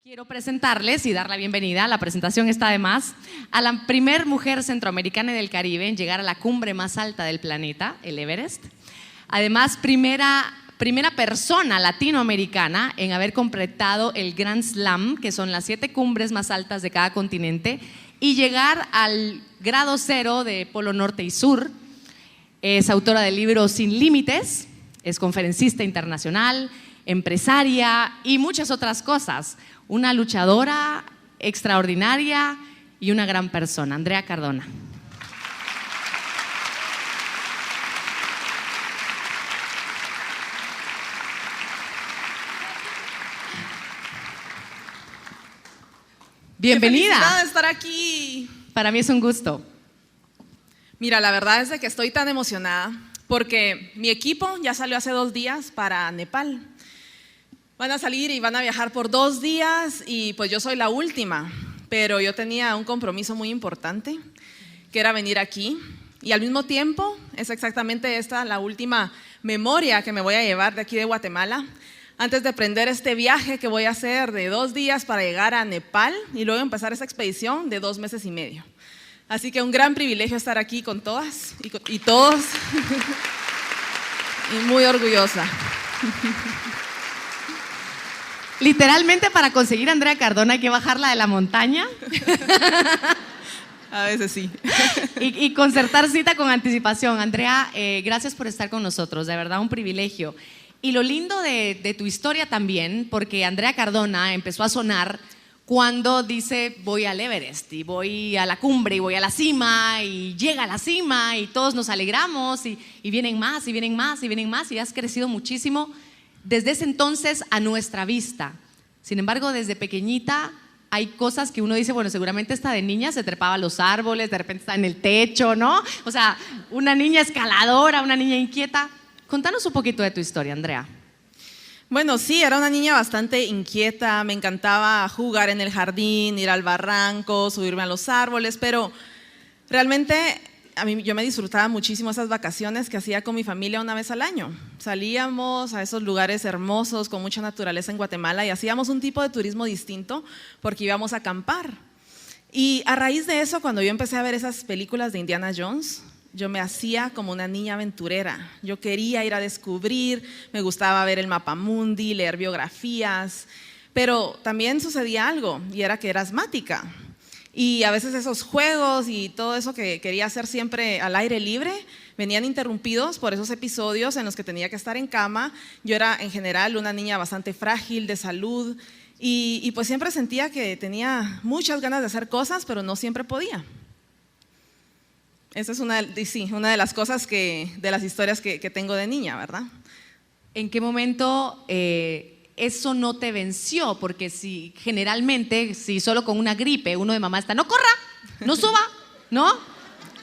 Quiero presentarles y dar la bienvenida, la presentación está de más, a la primer mujer centroamericana y del Caribe en llegar a la cumbre más alta del planeta, el Everest. Además, primera persona latinoamericana en haber completado el Grand Slam, que son las 7 cumbres más altas de cada continente, y llegar al grado cero de Polo Norte y Sur. Es autora del libro Sin Límites, es conferencista internacional, empresaria y muchas otras cosas. Una luchadora extraordinaria y una gran persona, Andrea Cardona. Bienvenida. ¡Qué felicidad de estar aquí! Para mí es un gusto. Mira, la verdad es de que estoy tan emocionada porque mi equipo ya salió hace 2 días para Nepal. Van a salir y van a viajar por 2 días y pues yo soy la última, pero yo tenía un compromiso muy importante, que era venir aquí, y al mismo tiempo es exactamente esta la última memoria que me voy a llevar de aquí de Guatemala, antes de emprender este viaje que voy a hacer de 2 días para llegar a Nepal y luego empezar esa expedición de 2 meses y medio. Así que un gran privilegio estar aquí con todas y todos, y muy orgullosa. Literalmente, para conseguir a Andrea Cardona hay que bajarla de la montaña. A veces sí. y concertar cita con anticipación. Andrea, gracias por estar con nosotros, de verdad un privilegio. Y lo lindo de tu historia también, porque Andrea Cardona empezó a sonar cuando dice voy al Everest y voy a la cumbre y voy a la cima y llega a la cima y todos nos alegramos y vienen más y vienen más y vienen más y has crecido muchísimo desde ese entonces a nuestra vista. Sin embargo, desde pequeñita hay cosas que uno dice, bueno, seguramente esta de niña se trepaba a los árboles, de repente está en el techo, ¿no? O sea, una niña escaladora, una niña inquieta. Contanos un poquito de tu historia, Andrea. Bueno, sí, era una niña bastante inquieta, me encantaba jugar en el jardín, ir al barranco, subirme a los árboles, pero realmente yo me disfrutaba muchísimo esas vacaciones que hacía con mi familia una vez al año. Salíamos a esos lugares hermosos con mucha naturaleza en Guatemala y hacíamos un tipo de turismo distinto porque íbamos a acampar. Y a raíz de eso, cuando yo empecé a ver esas películas de Indiana Jones, yo me hacía como una niña aventurera. Yo quería ir a descubrir, me gustaba ver el mapamundi, leer biografías, pero también sucedía algo y era que era asmática. Y a veces esos juegos y todo eso que quería hacer siempre al aire libre venían interrumpidos por esos episodios en los que tenía que estar en cama. Yo era en general una niña bastante frágil de salud y pues siempre sentía que tenía muchas ganas de hacer cosas, pero no siempre podía. Esa es una de las cosas de las historias que tengo de niña, ¿verdad? ¿En qué momento eso no te venció? Porque generalmente, si solo con una gripe uno de mamá está, no corra, no suba, ¿no?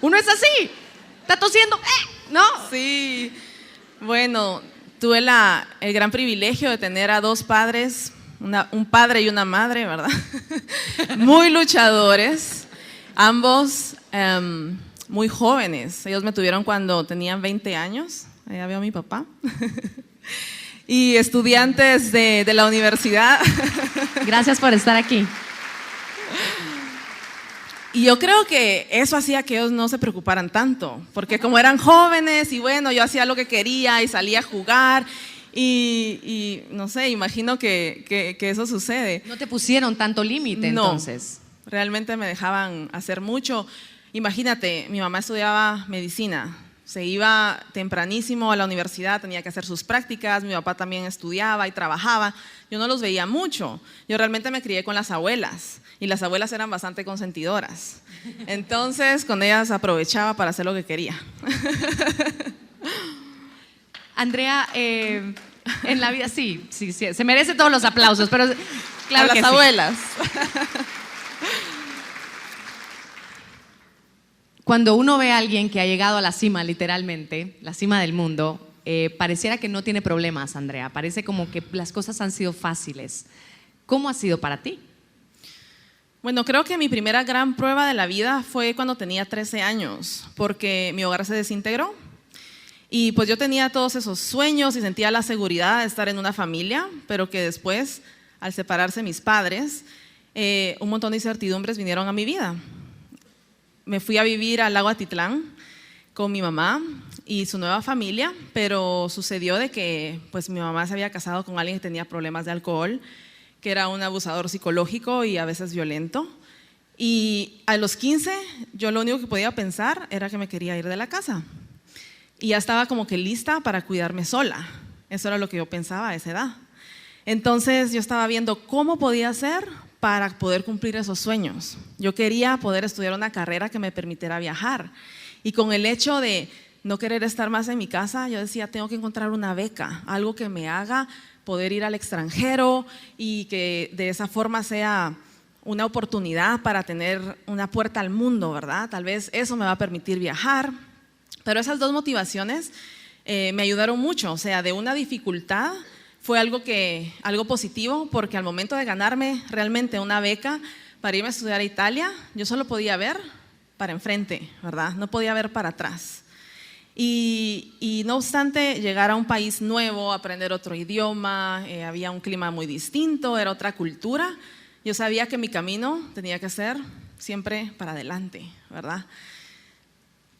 Uno es así, está tosiendo, ¿no? Sí, bueno, tuve el gran privilegio de tener a 2 padres, un padre y una madre, ¿verdad? Muy luchadores, ambos muy jóvenes. Ellos me tuvieron cuando tenían 20 años, allá veo a mi papá. Y estudiantes de la universidad. Gracias por estar aquí. Y yo creo que eso hacía que ellos no se preocuparan tanto, porque como eran jóvenes y bueno, yo hacía lo que quería y salía a jugar y no sé, imagino que eso sucede. ¿No te pusieron tanto límite entonces? No, realmente me dejaban hacer mucho. Imagínate, mi mamá estudiaba medicina. Se iba tempranísimo a la universidad, tenía que hacer sus prácticas, mi papá también estudiaba y trabajaba. Yo no los veía mucho. Yo realmente me crié con las abuelas y las abuelas eran bastante consentidoras. Entonces, con ellas aprovechaba para hacer lo que quería. Andrea, en la vida sí, se merece todos los aplausos, pero claro a que las abuelas. Cuando uno ve a alguien que ha llegado a la cima, literalmente, la cima del mundo, pareciera que no tiene problemas, Andrea. Parece como que las cosas han sido fáciles. ¿Cómo ha sido para ti? Bueno, creo que mi primera gran prueba de la vida fue cuando tenía 13 años, porque mi hogar se desintegró. Y pues yo tenía todos esos sueños y sentía la seguridad de estar en una familia, pero que después al separarse mis padres, un montón de incertidumbres vinieron a mi vida. Me fui a vivir al lago Atitlán con mi mamá y su nueva familia, pero sucedió de que pues, mi mamá se había casado con alguien que tenía problemas de alcohol, que era un abusador psicológico y a veces violento. Y a los 15, yo lo único que podía pensar era que me quería ir de la casa. Y ya estaba como que lista para cuidarme sola. Eso era lo que yo pensaba a esa edad. Entonces yo estaba viendo cómo podía hacer para poder cumplir esos sueños. Yo quería poder estudiar una carrera que me permitiera viajar. Y con el hecho de no querer estar más en mi casa, yo decía, tengo que encontrar una beca, algo que me haga poder ir al extranjero y que de esa forma sea una oportunidad para tener una puerta al mundo, ¿verdad? Tal vez eso me va a permitir viajar. Pero esas dos motivaciones me ayudaron mucho. O sea, de una dificultad fue algo positivo, porque al momento de ganarme realmente una beca para irme a estudiar a Italia, yo solo podía ver para enfrente, ¿verdad? No podía ver para atrás. Y no obstante, llegar a un país nuevo, aprender otro idioma, había un clima muy distinto, era otra cultura. Yo sabía que mi camino tenía que ser siempre para adelante, ¿verdad?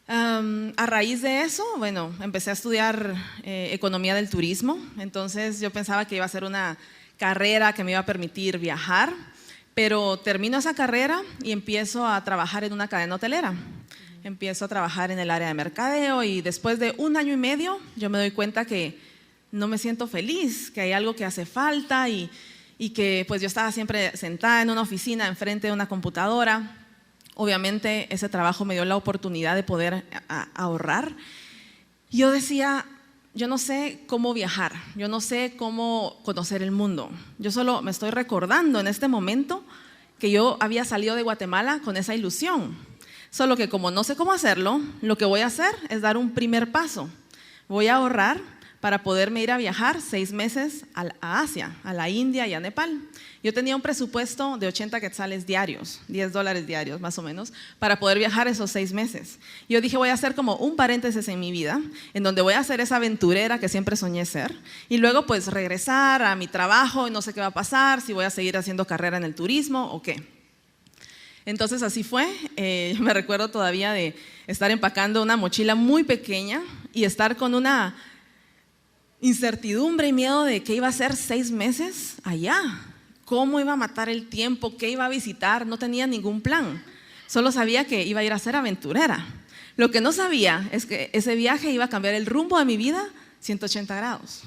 A raíz de eso, bueno, empecé a estudiar economía del turismo. Entonces yo pensaba que iba a ser una carrera que me iba a permitir viajar, pero termino esa carrera y empiezo a trabajar en una cadena hotelera. Empiezo a trabajar en el área de mercadeo y después de 1 año y medio yo me doy cuenta que no me siento feliz, que hay algo que hace falta y que pues yo estaba siempre sentada en una oficina enfrente de una computadora. Obviamente ese trabajo me dio la oportunidad de poder ahorrar. Yo decía, yo no sé cómo viajar, yo no sé cómo conocer el mundo. Yo solo me estoy recordando en este momento que yo había salido de Guatemala con esa ilusión. Solo que como no sé cómo hacerlo, lo que voy a hacer es dar un primer paso. Voy a ahorrar para poderme ir a viajar 6 meses a Asia, a la India y a Nepal. Yo tenía un presupuesto de 80 quetzales diarios, $10 diarios más o menos, para poder viajar esos 6 meses. Yo dije, voy a hacer como un paréntesis en mi vida, en donde voy a ser esa aventurera que siempre soñé ser, y luego pues regresar a mi trabajo y no sé qué va a pasar, si voy a seguir haciendo carrera en el turismo o qué. Entonces así fue. Yo me recuerdo todavía de estar empacando una mochila muy pequeña y estar con una incertidumbre y miedo de qué iba a hacer 6 meses allá, cómo iba a matar el tiempo, qué iba a visitar. No tenía ningún plan, solo sabía que iba a ir a ser aventurera. Lo que no sabía es que ese viaje iba a cambiar el rumbo de mi vida 180 grados.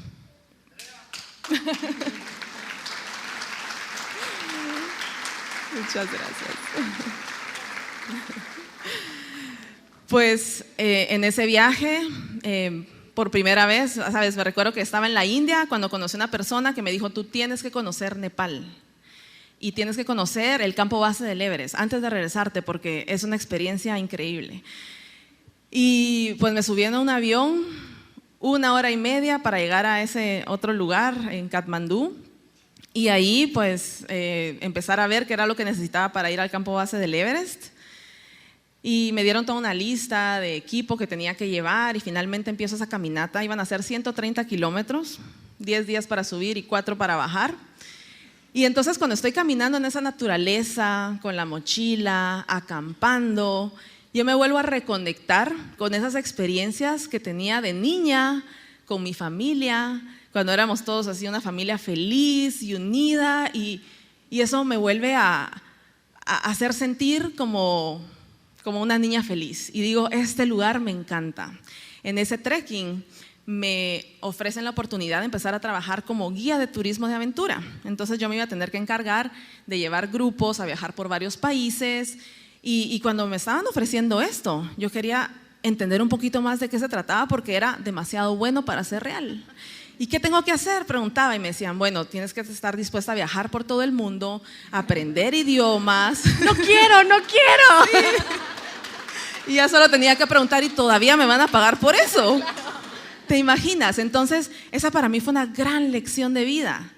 Muchas gracias. Pues en ese viaje, por primera vez, ¿sabes? Me recuerdo que estaba en la India cuando conocí a una persona que me dijo, tú tienes que conocer Nepal y tienes que conocer el campo base del Everest antes de regresarte porque es una experiencia increíble. Y pues me subí en un avión 1 hora y media para llegar a ese otro lugar en Katmandú. Y ahí pues empezar a ver qué era lo que necesitaba para ir al campo base del Everest. Y me dieron toda una lista de equipo que tenía que llevar y finalmente empiezo esa caminata. Iban a ser 130 kilómetros, 10 días para subir y 4 para bajar. Y entonces cuando estoy caminando en esa naturaleza, con la mochila, acampando, yo me vuelvo a reconectar con esas experiencias que tenía de niña, con mi familia, cuando éramos todos así una familia feliz y unida, y eso me vuelve a hacer sentir como una niña feliz. Y digo, este lugar me encanta. En ese trekking me ofrecen la oportunidad de empezar a trabajar como guía de turismo de aventura. Entonces yo me iba a tener que encargar de llevar grupos a viajar por varios países, y cuando me estaban ofreciendo esto, yo quería entender un poquito más de qué se trataba porque era demasiado bueno para ser real. ¿Y qué tengo que hacer? Preguntaba y me decían, bueno, tienes que estar dispuesta a viajar por todo el mundo, aprender idiomas. No quiero, no quiero. Sí. Y ya solo tenía que preguntar y todavía me van a pagar por eso. ¿Te imaginas? Entonces, esa para mí fue una gran lección de vida,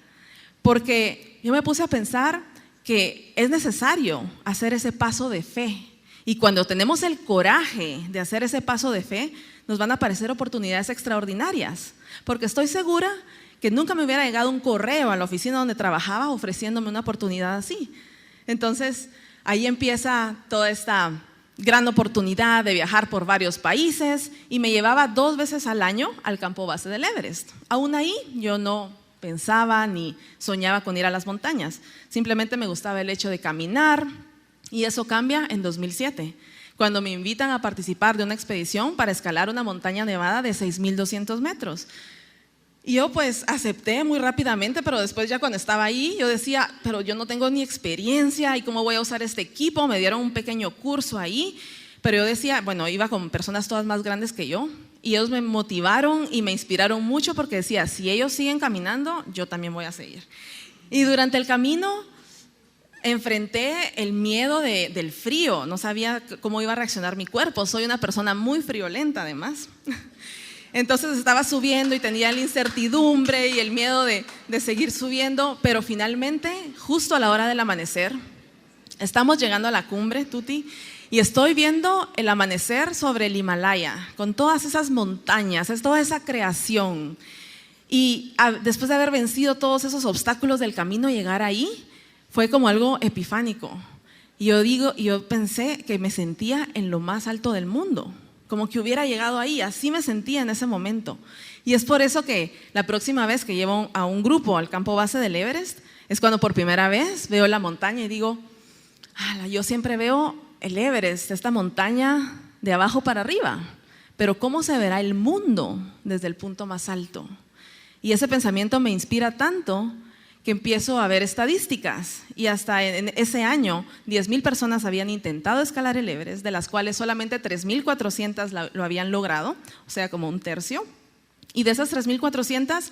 porque yo me puse a pensar que es necesario hacer ese paso de fe Y cuando tenemos el coraje de hacer ese paso de fe, nos van a aparecer oportunidades extraordinarias, porque estoy segura que nunca me hubiera llegado un correo a la oficina donde trabajaba ofreciéndome una oportunidad así. Entonces, ahí empieza toda esta gran oportunidad de viajar por varios países y me llevaba 2 veces al año al campo base del Everest. Aún ahí yo no pensaba ni soñaba con ir a las montañas, simplemente me gustaba el hecho de caminar y eso cambia en 2007, cuando me invitan a participar de una expedición para escalar una montaña nevada de 6,200 metros. Y yo pues acepté muy rápidamente, pero después ya cuando estaba ahí, yo decía, pero yo no tengo ni experiencia y cómo voy a usar este equipo. Me dieron un pequeño curso ahí, pero yo decía, bueno, iba con personas todas más grandes que yo y ellos me motivaron y me inspiraron mucho porque decía, si ellos siguen caminando, yo también voy a seguir. Y durante el camino enfrenté el miedo del frío, no sabía cómo iba a reaccionar mi cuerpo, soy una persona muy friolenta además. Entonces estaba subiendo y tenía la incertidumbre y el miedo de seguir subiendo, pero finalmente, justo a la hora del amanecer, estamos llegando a la cumbre, Tuti, y estoy viendo el amanecer sobre el Himalaya, con todas esas montañas, es toda esa creación. Y después de haber vencido todos esos obstáculos del camino, llegar ahí fue como algo epifánico. Y yo pensé que me sentía en lo más alto del mundo, como que hubiera llegado ahí, así me sentía en ese momento. Y es por eso que la próxima vez que llevo a un grupo al campo base del Everest, es cuando por primera vez veo la montaña y digo, yo siempre veo el Everest, esta montaña de abajo para arriba, pero ¿cómo se verá el mundo desde el punto más alto? Y ese pensamiento me inspira tanto que empiezo a ver estadísticas y hasta en ese año 10,000 personas habían intentado escalar el Everest, de las cuales solamente 3,400 lo habían logrado, o sea, como un tercio. Y de esas 3,400,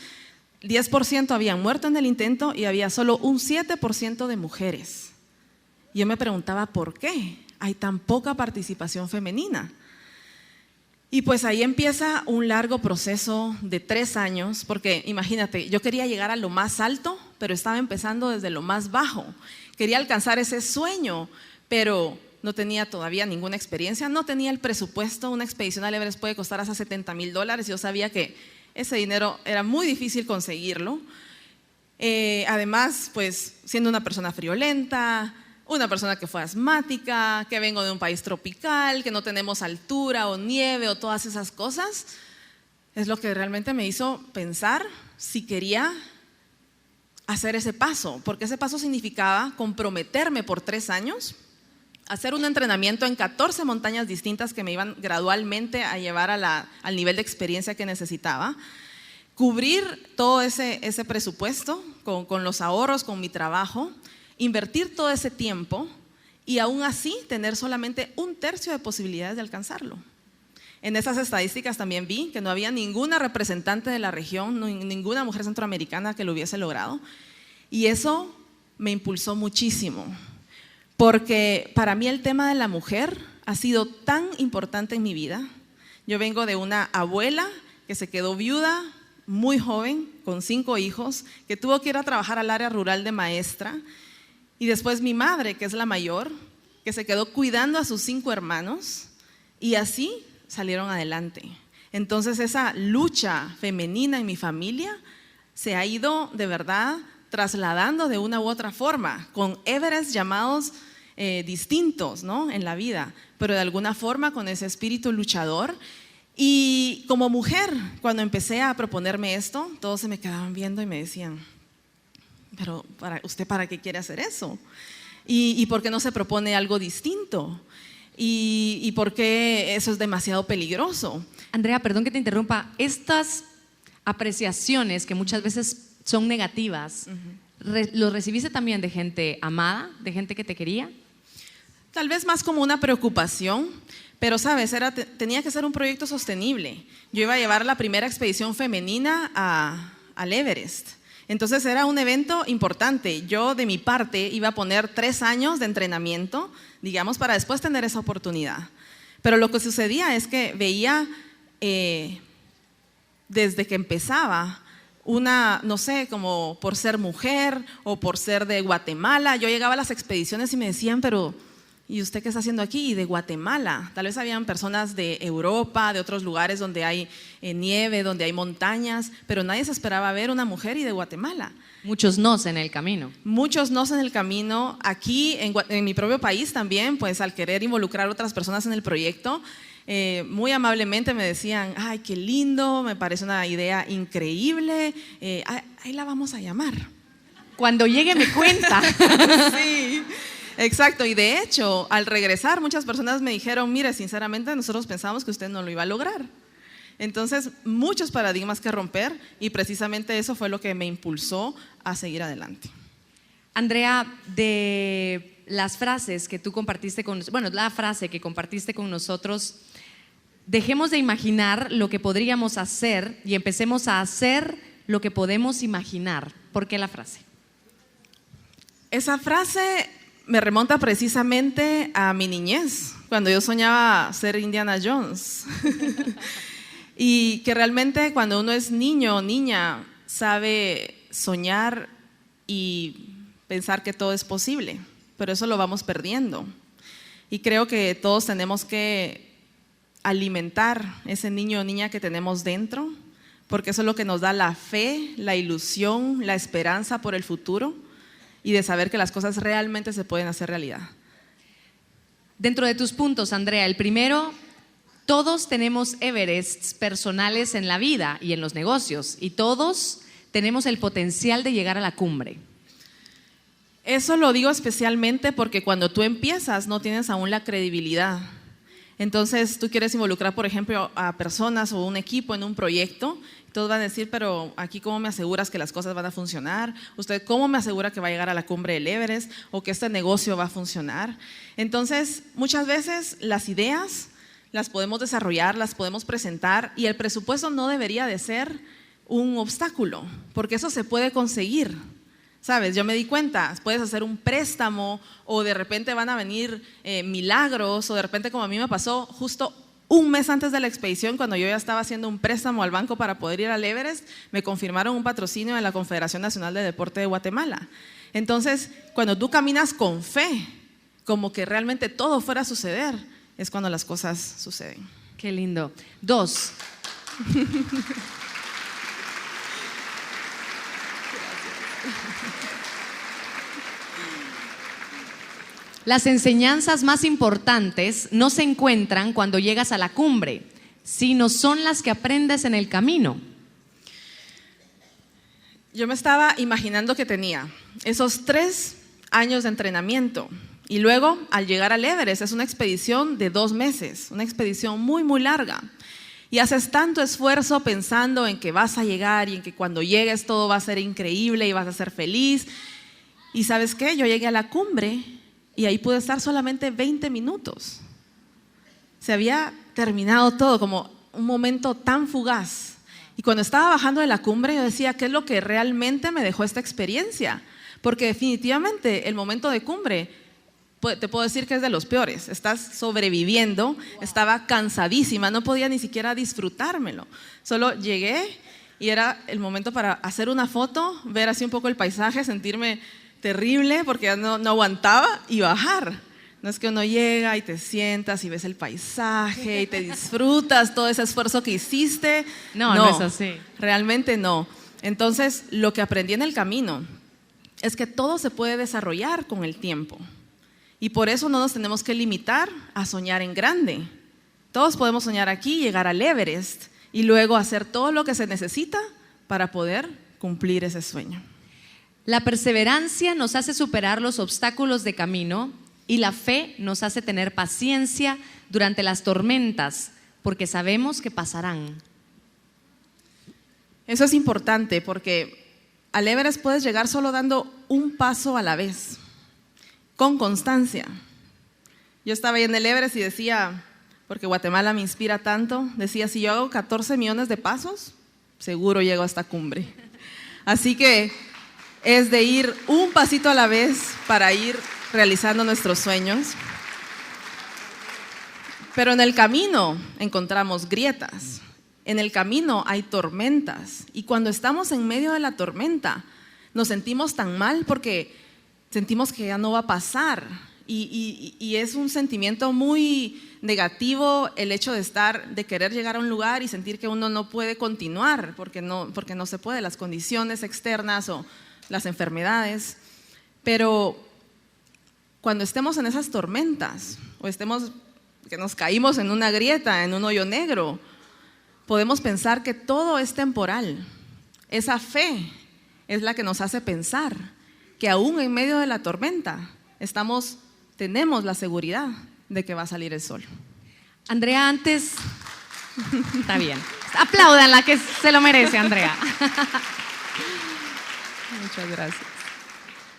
10% habían muerto en el intento y había solo un 7% de mujeres. Y yo me preguntaba, ¿por qué hay tan poca participación femenina? Y pues ahí empieza un largo proceso de 3 años, porque imagínate, yo quería llegar a lo más alto, pero estaba empezando desde lo más bajo. Quería alcanzar ese sueño, pero no tenía todavía ninguna experiencia, no tenía el presupuesto. Una expedición al Everest puede costar hasta $70,000. Yo sabía que ese dinero era muy difícil conseguirlo. Además, pues siendo una persona friolenta, una persona que fue asmática, que vengo de un país tropical, que no tenemos altura o nieve o todas esas cosas, es lo que realmente me hizo pensar si quería hacer ese paso, porque ese paso significaba comprometerme por 3 años, hacer un entrenamiento en 14 montañas distintas que me iban gradualmente a llevar al nivel de experiencia que necesitaba, cubrir todo ese presupuesto con los ahorros, con mi trabajo, invertir todo ese tiempo y aún así tener solamente 1/3 de posibilidades de alcanzarlo. En esas estadísticas también vi que no había ninguna representante de la región, ninguna mujer centroamericana que lo hubiese logrado, y eso me impulsó muchísimo, porque para mí el tema de la mujer ha sido tan importante en mi vida. Yo vengo de una abuela que se quedó viuda muy joven, con 5 hijos, que tuvo que ir a trabajar al área rural de maestra. Y después mi madre, que es la mayor, que se quedó cuidando a sus 5 hermanos y así salieron adelante. Entonces esa lucha femenina en mi familia se ha ido de verdad trasladando de una u otra forma, con Everest llamados distintos, ¿no?, en la vida, pero de alguna forma con ese espíritu luchador. Y como mujer, cuando empecé a proponerme esto, todos se me quedaban viendo y me decían, pero ¿usted para qué quiere hacer eso? ¿Y por qué no se propone algo distinto? ¿Y por qué eso es demasiado peligroso? Andrea, perdón que te interrumpa, estas apreciaciones que muchas veces son negativas, ¿los recibiste también de gente amada, de gente que te quería? Tal vez más como una preocupación, pero sabes, tenía que ser un proyecto sostenible. Yo iba a llevar la primera expedición femenina al Everest. Entonces era un evento importante. Yo de mi parte iba a poner 3 años de entrenamiento, digamos, para después tener esa oportunidad. Pero lo que sucedía es que veía desde que empezaba no sé, como por ser mujer o por ser de Guatemala, yo llegaba a las expediciones y me decían, pero ¿y usted qué está haciendo aquí? Y de Guatemala. Tal vez habían personas de Europa, de otros lugares donde hay nieve, donde hay montañas, pero nadie se esperaba ver una mujer y de Guatemala. Muchos nos en el camino. Muchos nos en el camino. Aquí en mi propio país también, pues al querer involucrar a otras personas en el proyecto, muy amablemente me decían, ay, qué lindo, me parece una idea increíble, ahí la vamos a llamar. Cuando llegue me cuenta. Sí, exacto. Y de hecho, al regresar, muchas personas me dijeron, mire, sinceramente nosotros pensamos que usted no lo iba a lograr. Entonces, muchos paradigmas que romper y precisamente eso fue lo que me impulsó a seguir adelante. Andrea, de las frases que tú compartiste la frase que compartiste con nosotros, dejemos de imaginar lo que podríamos hacer y empecemos a hacer lo que podemos imaginar. ¿Por qué la frase? Esa frase me remonta precisamente a mi niñez, cuando yo soñaba ser Indiana Jones. Y que realmente cuando uno es niño o niña sabe soñar y pensar que todo es posible, pero eso lo vamos perdiendo. Y creo que todos tenemos que alimentar ese niño o niña que tenemos dentro, porque eso es lo que nos da la fe, la ilusión, la esperanza por el futuro y de saber que las cosas realmente se pueden hacer realidad. Dentro de tus puntos, Andrea, el primero, todos tenemos Everests personales en la vida y en los negocios, y todos tenemos el potencial de llegar a la cumbre. Eso lo digo especialmente porque cuando tú empiezas no tienes aún la credibilidad. Entonces tú quieres involucrar, por ejemplo, a personas o un equipo en un proyecto, todos van a decir, pero aquí ¿cómo me aseguras que las cosas van a funcionar? ¿Usted cómo me asegura que va a llegar a la cumbre del Everest o que este negocio va a funcionar? Entonces, muchas veces las ideas las podemos desarrollar, las podemos presentar y el presupuesto no debería de ser un obstáculo, porque eso se puede conseguir. ¿Sabes? Yo me di cuenta, puedes hacer un préstamo o de repente van a venir milagros o de repente, como a mí me pasó justo un mes antes de la expedición, cuando yo ya estaba haciendo un préstamo al banco para poder ir al Everest, me confirmaron un patrocinio de la Confederación Nacional de Deporte de Guatemala. Entonces, cuando tú caminas con fe, como que realmente todo fuera a suceder, es cuando las cosas suceden. Qué lindo. 2. Las enseñanzas más importantes no se encuentran cuando llegas a la cumbre, sino son las que aprendes en el camino. Yo me estaba imaginando que tenía esos 3 años de entrenamiento y luego al llegar al Everest es una expedición de 2 meses, una expedición muy, muy larga. Y haces tanto esfuerzo pensando en que vas a llegar y en que cuando llegues todo va a ser increíble y vas a ser feliz. Y ¿sabes qué? Yo llegué a la cumbre y ahí pude estar solamente 20 minutos. Se había terminado todo, como un momento tan fugaz. Y cuando estaba bajando de la cumbre yo decía, ¿qué es lo que realmente me dejó esta experiencia? Porque definitivamente el momento de cumbre, te puedo decir que es de los peores. Estás sobreviviendo, estaba cansadísima, no podía ni siquiera disfrutármelo. Solo llegué y era el momento para hacer una foto, ver así un poco el paisaje, sentirme terrible porque ya no aguantaba y bajar. No es que uno llega y te sientas y ves el paisaje y te disfrutas todo ese esfuerzo que hiciste. No es así. Realmente no. Entonces, lo que aprendí en el camino es que todo se puede desarrollar con el tiempo. Y por eso no nos tenemos que limitar a soñar en grande. Todos podemos soñar aquí, llegar al Everest y luego hacer todo lo que se necesita para poder cumplir ese sueño. La perseverancia nos hace superar los obstáculos de camino y la fe nos hace tener paciencia durante las tormentas, porque sabemos que pasarán. Eso es importante porque al Everest puedes llegar solo dando un paso a la vez, con constancia. Yo estaba ahí en el Everest y decía, porque Guatemala me inspira tanto, decía, si yo hago 14 millones de pasos, seguro llego a esta cumbre. Así que es de ir un pasito a la vez para ir realizando nuestros sueños. Pero en el camino encontramos grietas, en el camino hay tormentas y cuando estamos en medio de la tormenta nos sentimos tan mal porque sentimos que ya no va a pasar Y es un sentimiento muy negativo el hecho de querer llegar a un lugar y sentir que uno no puede continuar porque no se puede, las condiciones externas o las enfermedades. Pero cuando estemos en esas tormentas o que nos caímos en una grieta, en un hoyo negro, podemos pensar que todo es temporal. Esa fe es la que nos hace pensar que aún en medio de la tormenta tenemos la seguridad de que va a salir el sol. Andrea, antes... Está bien. Apláudanla, que se lo merece, Andrea. Muchas gracias.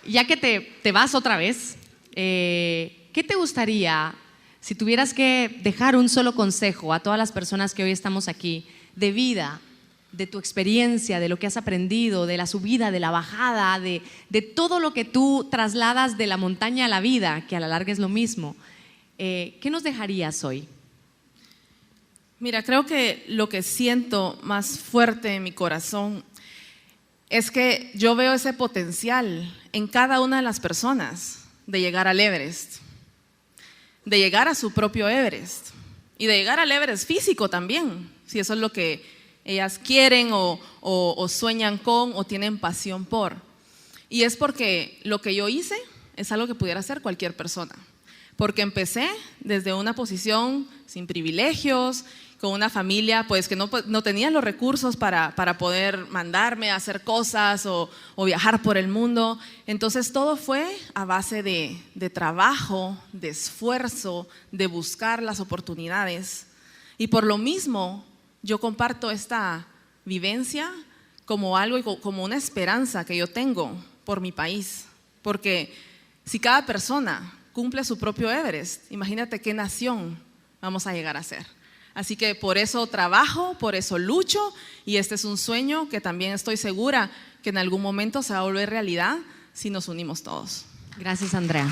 Ya que te vas otra vez, ¿qué te gustaría, si tuvieras que dejar un solo consejo a todas las personas que hoy estamos aquí, de vida, de tu experiencia, de lo que has aprendido, de la subida, de la bajada, de todo lo que tú trasladas de la montaña a la vida, que a la larga es lo mismo? ¿Qué nos dejarías hoy? Mira, creo que lo que siento más fuerte en mi corazón es que yo veo ese potencial en cada una de las personas de llegar al Everest, de llegar a su propio Everest y de llegar al Everest físico también, si eso es lo que ellas quieren o sueñan con o tienen pasión por. Y es porque lo que yo hice es algo que pudiera hacer cualquier persona, porque empecé desde una posición sin privilegios, con una familia pues que no tenía los recursos para poder mandarme a hacer cosas o viajar por el mundo. Entonces todo fue a base de trabajo, de esfuerzo, de buscar las oportunidades. Y por lo mismo yo comparto esta vivencia como algo y como una esperanza que yo tengo por mi país. Porque si cada persona cumple su propio Everest, imagínate qué nación vamos a llegar a ser. Así que por eso trabajo, por eso lucho, y este es un sueño que también estoy segura que en algún momento se va a volver realidad si nos unimos todos. Gracias, Andrea.